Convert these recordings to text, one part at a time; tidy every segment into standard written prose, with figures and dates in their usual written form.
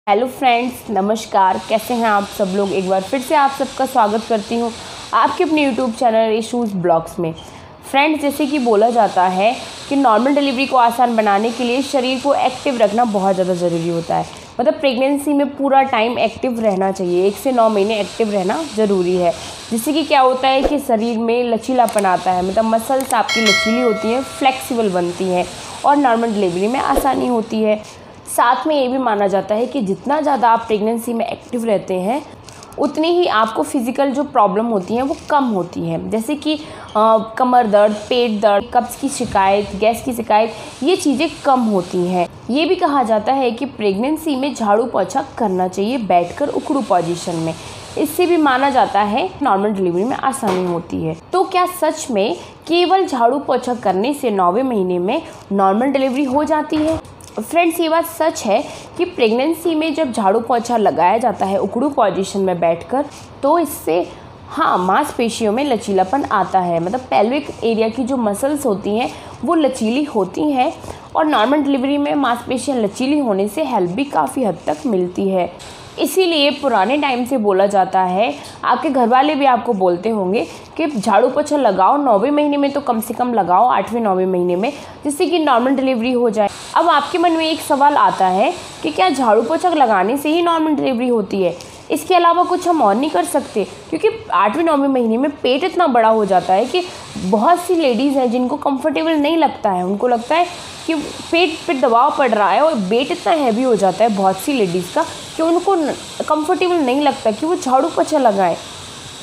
Hello friends, नमस्कार। कैसे हैं आप सब लोग। एक बार फिर से आप सबका स्वागत करती हूं आपके अपने यूट्यूब चैनल इशूज़ ब्लॉग्स में। फ्रेंड्स, जैसे कि बोला जाता है कि नॉर्मल डिलीवरी को आसान बनाने के लिए शरीर को एक्टिव रखना बहुत ज़्यादा ज़रूरी होता है। मतलब प्रेगनेंसी में पूरा टाइम एक्टिव रहना चाहिए। 1 से 9 महीने एक्टिव रहना ज़रूरी है, जिससे कि क्या होता है कि शरीर में लचीलापन आता है। मतलब मसल्स आपकी लचीली होती हैं, फ्लेक्सिबल बनती हैं और नॉर्मल डिलीवरी में आसानी होती है। साथ में ये भी माना जाता है कि जितना ज़्यादा आप प्रेगनेंसी में एक्टिव रहते हैं उतनी ही आपको फिज़िकल जो प्रॉब्लम होती हैं वो कम होती हैं। जैसे कि कमर दर्द, पेट दर्द, कब्ज़ की शिकायत, गैस की शिकायत, ये चीज़ें कम होती हैं। ये भी कहा जाता है कि प्रेगनेंसी में झाड़ू पोछा करना चाहिए बैठकर उकड़ू पोजीशन में। इससे भी माना जाता है नॉर्मल डिलीवरी में आसानी होती है। तो क्या सच में केवल झाड़ू पोछा करने से 9वें महीने में नॉर्मल डिलीवरी हो जाती है? फ्रेंड्स, ये बात सच है कि प्रेगनेंसी में जब झाड़ू पोछा लगाया जाता है उकड़ू पोजीशन में बैठकर, तो इससे मांसपेशियों में लचीलापन आता है। मतलब पेल्विक एरिया की जो मसल्स होती हैं वो लचीली होती हैं और नॉर्मल डिलीवरी में मांसपेशियां लचीली होने से हेल्प भी काफ़ी हद तक मिलती है। इसीलिए पुराने टाइम से बोला जाता है, आपके घर वाले भी आपको बोलते होंगे कि झाड़ू पोछा लगाओ 9वें महीने में, तो कम से कम लगाओ 8वें 9वें महीने में, जिससे कि नॉर्मल डिलीवरी हो जाए। अब आपके मन में एक सवाल आता है कि क्या झाड़ू पोछा लगाने से ही नॉर्मल डिलीवरी होती है? इसके अलावा कुछ हम और नहीं कर सकते? क्योंकि 8वें 9वें महीने में पेट इतना बड़ा हो जाता है कि बहुत सी लेडीज़ हैं जिनको कंफर्टेबल नहीं लगता है। उनको लगता है कि पेट पे दबाव पड़ रहा है और वेट इतना हैवी हो जाता है बहुत सी लेडीज़ का कि उनको कंफर्टेबल नहीं लगता कि वो झाड़ू पोछा लगाएं।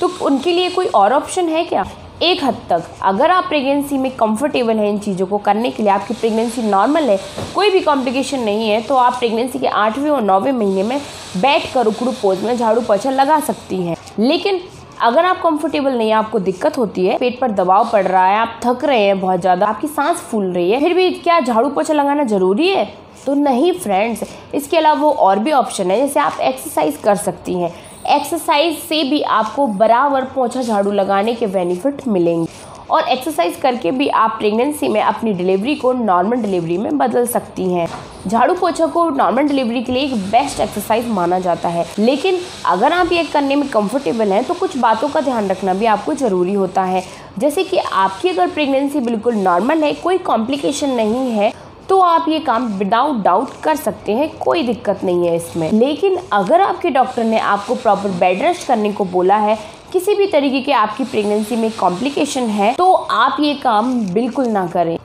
तो उनके लिए कोई और ऑप्शन है क्या? एक हद तक अगर आप प्रेगनेंसी में कंफर्टेबल हैं इन चीज़ों को करने के लिए, आपकी प्रेगनेंसी नॉर्मल है, कोई भी कॉम्प्लिकेशन नहीं है, तो आप प्रेगनेंसी के 8वें और 9वें महीने में बैठकर उकड़ू पोज में झाड़ू पोछा लगा सकती हैं। लेकिन अगर आप कंफर्टेबल नहीं है, आपको दिक्कत होती है, पेट पर दबाव पड़ रहा है, आप थक रहे हैं बहुत ज़्यादा, आपकी सांस फूल रही है, फिर भी क्या झाड़ू पोछा लगाना ज़रूरी है? तो नहीं फ्रेंड्स, इसके अलावा वो और भी ऑप्शन है। जैसे आप एक्सरसाइज कर सकती हैं। एक्सरसाइज से भी आपको बराबर पोछा झाड़ू लगाने के बेनिफिट मिलेंगे और एक्सरसाइज करके भी आप प्रेगनेंसी में अपनी डिलीवरी को नॉर्मल डिलीवरी में बदल सकती हैं। झाड़ू पोछा को नॉर्मल डिलीवरी के लिए एक बेस्ट एक्सरसाइज माना जाता है। लेकिन अगर आप ये करने में कंफर्टेबल हैं तो कुछ बातों का ध्यान रखना भी आपको ज़रूरी होता है। जैसे कि आपकी अगर प्रेगनेंसी बिल्कुल नॉर्मल है, कोई कॉम्प्लिकेशन नहीं है, तो आप ये काम विदाउट डाउट कर सकते हैं, कोई दिक्कत नहीं है इसमें। लेकिन अगर आपके डॉक्टर ने आपको प्रॉपर बेड रेस्ट करने को बोला है, किसी भी तरीके के आपकी प्रेगनेंसी में कॉम्प्लिकेशन है, तो आप ये काम बिल्कुल ना करें।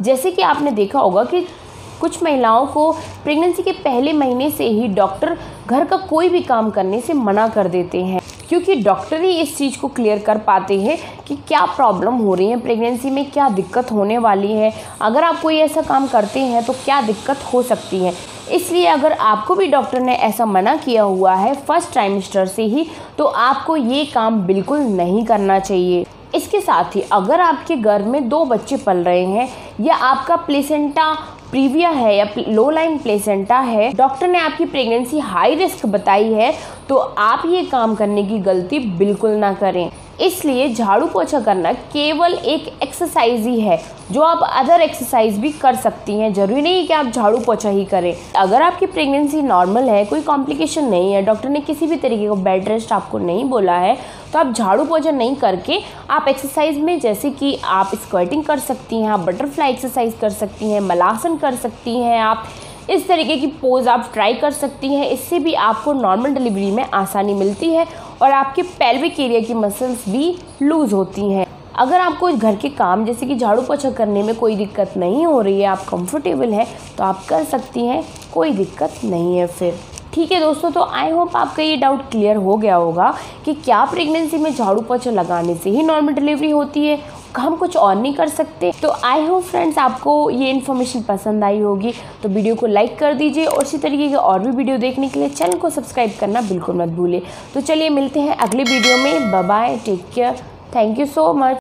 जैसे कि आपने देखा होगा कि कुछ महिलाओं को प्रेगनेंसी के पहले महीने से ही डॉक्टर घर का कोई भी काम करने से मना कर देते हैं, क्योंकि डॉक्टर ही इस चीज़ को क्लियर कर पाते हैं कि क्या प्रॉब्लम हो रही है प्रेगनेंसी में, क्या दिक्कत होने वाली है, अगर आप कोई ऐसा काम करते हैं तो क्या दिक्कत हो सकती है। इसलिए अगर आपको भी डॉक्टर ने ऐसा मना किया हुआ है फर्स्ट ट्राइमेस्टर से ही, तो आपको ये काम बिल्कुल नहीं करना चाहिए। इसके साथ ही अगर आपके घर में 2 बच्चे पल रहे हैं या आपका प्लेसेंटा प्रीविया है या लो लाइन प्लेसेंटा है, डॉक्टर ने आपकी प्रेगनेंसी हाई रिस्क बताई है, तो आप ये काम करने की गलती बिल्कुल ना करें। इसलिए झाड़ू पोछा करना केवल एक एक्सरसाइज ही है, जो आप अदर एक्सरसाइज भी कर सकती हैं। जरूरी नहीं कि आप झाड़ू पोछा ही करें। अगर आपकी प्रेगनेंसी नॉर्मल है, कोई कॉम्प्लिकेशन नहीं है, डॉक्टर ने किसी भी तरीके का बेड रेस्ट आपको नहीं बोला है, तो आप झाड़ू पोछा नहीं करके आप एक्सरसाइज में, जैसे कि आप स्क्वाटिंग कर सकती हैं, आप बटरफ्लाई एक्सरसाइज कर सकती हैं, मलासन कर सकती हैं, आप इस तरीके की पोज आप ट्राई कर सकती हैं। इससे भी आपको नॉर्मल डिलीवरी में आसानी मिलती है और आपके पेल्विक एरिया की मसल्स भी लूज़ होती हैं। अगर आपको घर के काम जैसे कि झाड़ू पोछा करने में कोई दिक्कत नहीं हो रही है, आप कंफर्टेबल हैं, तो आप कर सकती हैं, कोई दिक्कत नहीं है फिर। ठीक है दोस्तों, तो आई होप आपका ये डाउट क्लियर हो गया होगा कि क्या प्रेगनेंसी में झाड़ू पोछा लगाने से ही नॉर्मल डिलीवरी होती है, हम कुछ और नहीं कर सकते। तो आई होप फ्रेंड्स आपको ये इन्फॉर्मेशन पसंद आई होगी, तो वीडियो को लाइक कर दीजिए और इसी तरीके के और भी वीडियो देखने के लिए चैनल को सब्सक्राइब करना बिल्कुल मत भूलिए। तो चलिए मिलते हैं अगले वीडियो में। Bye bye, take care, thank you so much.